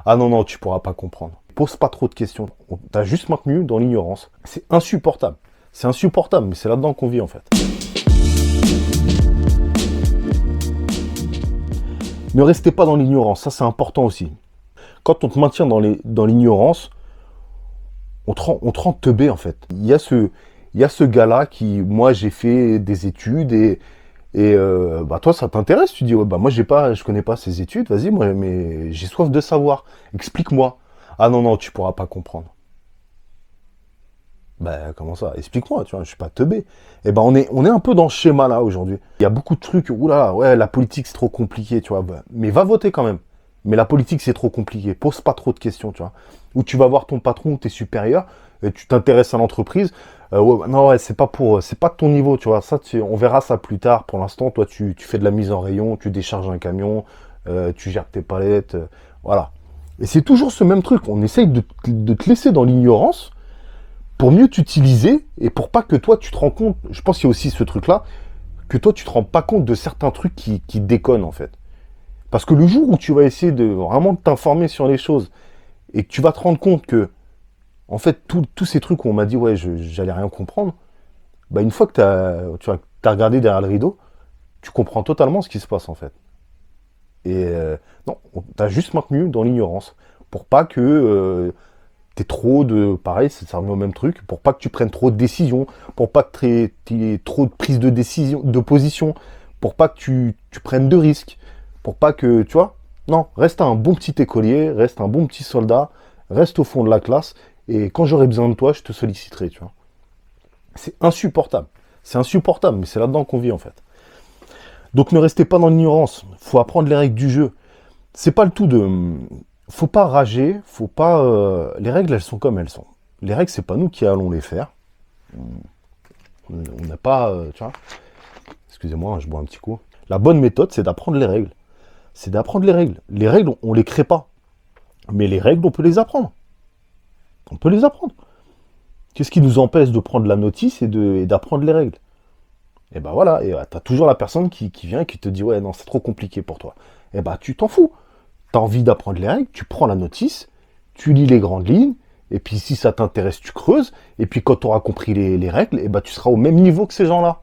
Ah non, non, tu pourras pas comprendre. Pose pas trop de questions. On t'a juste maintenu dans l'ignorance. C'est insupportable. C'est insupportable, mais c'est là-dedans qu'on vit en fait. Ne restez pas dans l'ignorance, ça c'est important aussi. Quand on te maintient dans l'ignorance, on te rend teubé en fait. Il y a ce gars-là qui, moi j'ai fait des études et bah toi ça t'intéresse, tu dis ouais bah moi je connais pas ces études, vas-y moi mais j'ai soif de savoir, explique-moi. Ah non non tu pourras pas comprendre. Ben comment ça? Explique-moi, tu vois, je suis pas teubé. Eh ben on est un peu dans ce schéma-là aujourd'hui. Il y a beaucoup de trucs, oula, ouais, la politique c'est trop compliqué, tu vois. Ben, mais va voter quand même. Mais la politique c'est trop compliqué. Pose pas trop de questions, tu vois. Ou tu vas voir ton patron ou tes supérieurs, et tu t'intéresses à l'entreprise. Ouais, non, ouais, c'est pas de ton niveau, tu vois. Ça, on verra ça plus tard. Pour l'instant, toi, tu fais de la mise en rayon, tu décharges un camion, tu gères tes palettes, voilà. Et c'est toujours ce même truc. On essaye de te laisser dans l'ignorance pour mieux t'utiliser et pour pas que toi tu te rends compte, je pense qu'il y a aussi ce truc-là, que toi tu te rends pas compte de certains trucs qui déconnent en fait. Parce que le jour où tu vas essayer de vraiment t'informer sur les choses et que tu vas te rendre compte que, en fait, tous ces trucs où on m'a dit ouais, j'allais rien comprendre, bah une fois que t'as regardé derrière le rideau, tu comprends totalement ce qui se passe en fait. Et non, t'as juste maintenu dans l'ignorance pour pas que t'es trop de... Pareil, ça revient au même truc, pour pas que tu prennes trop de décisions, pour pas que tu aies trop de prise de décision, de position, pour pas que tu prennes de risques, pour pas que, tu vois, non, reste un bon petit écolier, reste un bon petit soldat, reste au fond de la classe, et quand j'aurai besoin de toi, je te solliciterai, tu vois. C'est insupportable. C'est insupportable, mais c'est là-dedans qu'on vit, en fait. Donc ne restez pas dans l'ignorance, faut apprendre les règles du jeu. C'est pas le tout de... Faut pas rager, faut pas... Les règles, elles sont comme elles sont. Les règles, c'est pas nous qui allons les faire. On n'a pas... tu vois. Excusez-moi, je bois un petit coup. La bonne méthode, c'est d'apprendre les règles. C'est d'apprendre les règles. Les règles, on les crée pas. Mais les règles, on peut les apprendre. On peut les apprendre. Qu'est-ce qui nous empêche de prendre la notice et d'apprendre les règles? Et ben voilà, et t'as toujours la personne qui vient et qui te dit ouais non c'est trop compliqué pour toi. Et ben tu t'en fous. T'as envie d'apprendre les règles, tu prends la notice, tu lis les grandes lignes, et puis si ça t'intéresse, tu creuses, et puis quand tu auras compris les règles, et ben tu seras au même niveau que ces gens-là.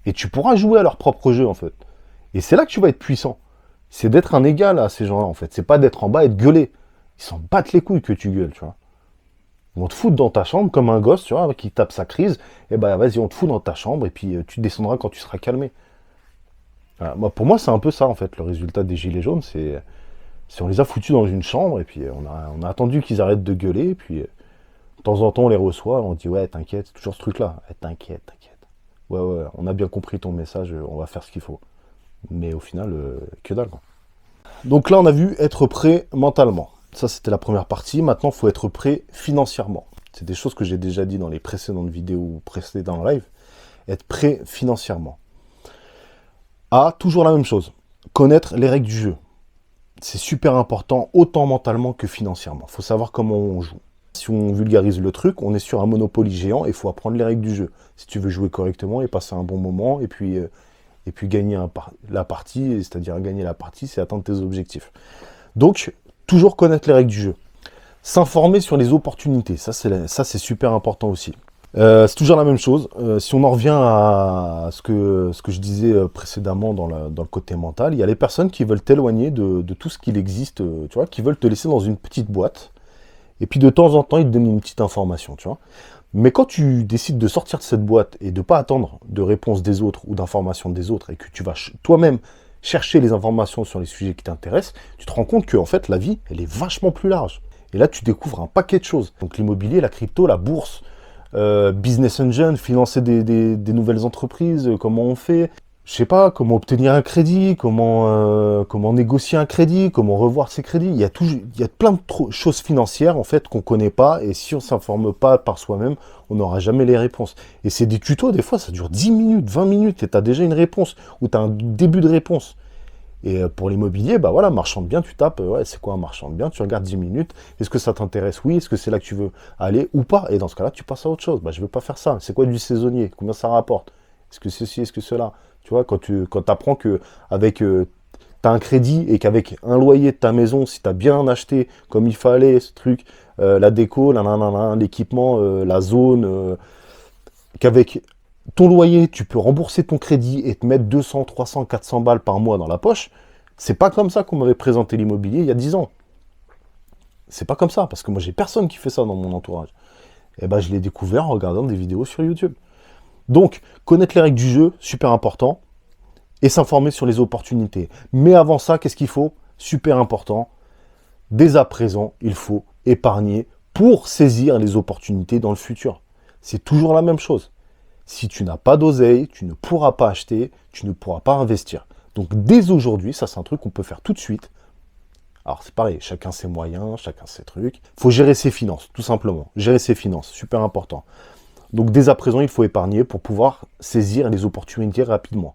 Et tu pourras jouer à leur propre jeu en fait. Et c'est là que tu vas être puissant. C'est d'être un égal à ces gens-là en fait. C'est pas d'être en bas et de gueuler. Ils s'en battent les couilles que tu gueules, tu vois. Ils vont te foutre dans ta chambre comme un gosse, tu vois, qui tape sa crise. Et ben vas-y, on te fout dans ta chambre et puis tu descendras quand tu seras calmé. Voilà. Moi, pour moi, c'est un peu ça en fait. Le résultat des Gilets jaunes, c'est on les a foutus dans une chambre et puis on a attendu qu'ils arrêtent de gueuler. Et puis de temps en temps, on les reçoit. On dit ouais, t'inquiète, c'est toujours ce truc-là. T'inquiète, t'inquiète. Ouais, ouais, on a bien compris ton message. On va faire ce qu'il faut. Mais au final, que dalle. Quoi. Donc là, on a vu être prêt mentalement. Ça, c'était la première partie. Maintenant, il faut être prêt financièrement. C'est des choses que j'ai déjà dit dans les précédentes vidéos ou précédents lives. Être prêt financièrement. Ah, toujours la même chose. Connaître les règles du jeu. C'est super important, autant mentalement que financièrement. Il faut savoir comment on joue. Si on vulgarise le truc, on est sur un Monopoly géant et il faut apprendre les règles du jeu. Si tu veux jouer correctement et passer un bon moment et puis gagner la partie, c'est-à-dire gagner la partie, c'est atteindre tes objectifs. Donc, toujours connaître les règles du jeu. S'informer sur les opportunités, ça c'est super important aussi. C'est toujours la même chose. Si on en revient à ce que je disais précédemment dans le côté mental, il y a les personnes qui veulent t'éloigner de tout ce qu'il existe, tu vois, qui veulent te laisser dans une petite boîte. Et puis de temps en temps, ils te donnent une petite information, tu vois. Mais quand tu décides de sortir de cette boîte et de ne pas attendre de réponses des autres ou d'informations des autres et que tu vas toi-même chercher les informations sur les sujets qui t'intéressent, tu te rends compte que en fait, la vie, elle est vachement plus large. Et là, tu découvres un paquet de choses. Donc l'immobilier, la crypto, la bourse, Business Engine, financer des nouvelles entreprises, comment on fait, je sais pas, comment obtenir un crédit, comment négocier un crédit, comment revoir ses crédits. Il y a plein de choses financières en fait qu'on connaît pas et si on s'informe pas par soi-même, on n'aura jamais les réponses. Et c'est des tutos, des fois ça dure 10 minutes, 20 minutes et tu as déjà une réponse ou tu as un début de réponse. Et pour l'immobilier, bah voilà, marchand de biens, tu tapes, ouais, c'est quoi un marchand de biens? Tu regardes 10 minutes, est-ce que ça t'intéresse? Oui, est-ce que c'est là que tu veux aller ou pas? Et dans ce cas-là, tu passes à autre chose. Bah, je veux pas faire ça. C'est quoi du saisonnier? Combien ça rapporte? Est-ce que ceci, est-ce que cela? Tu vois, quand tu apprends que avec tu as un crédit et qu'avec un loyer de ta maison, si tu as bien acheté comme il fallait, ce truc, la déco, l'équipement, la zone, qu'avec ton loyer, tu peux rembourser ton crédit et te mettre 200, 300, 400 balles par mois dans la poche, c'est pas comme ça qu'on m'avait présenté l'immobilier il y a 10 ans. C'est pas comme ça, parce que moi, j'ai personne qui fait ça dans mon entourage. Et ben, je l'ai découvert en regardant des vidéos sur YouTube. Donc, connaître les règles du jeu, super important, et s'informer sur les opportunités. Mais avant ça, qu'est-ce qu'il faut? Super important, dès à présent, il faut épargner pour saisir les opportunités dans le futur. C'est toujours la même chose. Si tu n'as pas d'oseille, tu ne pourras pas acheter, tu ne pourras pas investir. Donc, dès aujourd'hui, ça c'est un truc qu'on peut faire tout de suite. Alors c'est pareil, chacun ses moyens, chacun ses trucs. Il faut gérer ses finances, tout simplement. Gérer ses finances, super important. Donc dès à présent, il faut épargner pour pouvoir saisir les opportunités rapidement.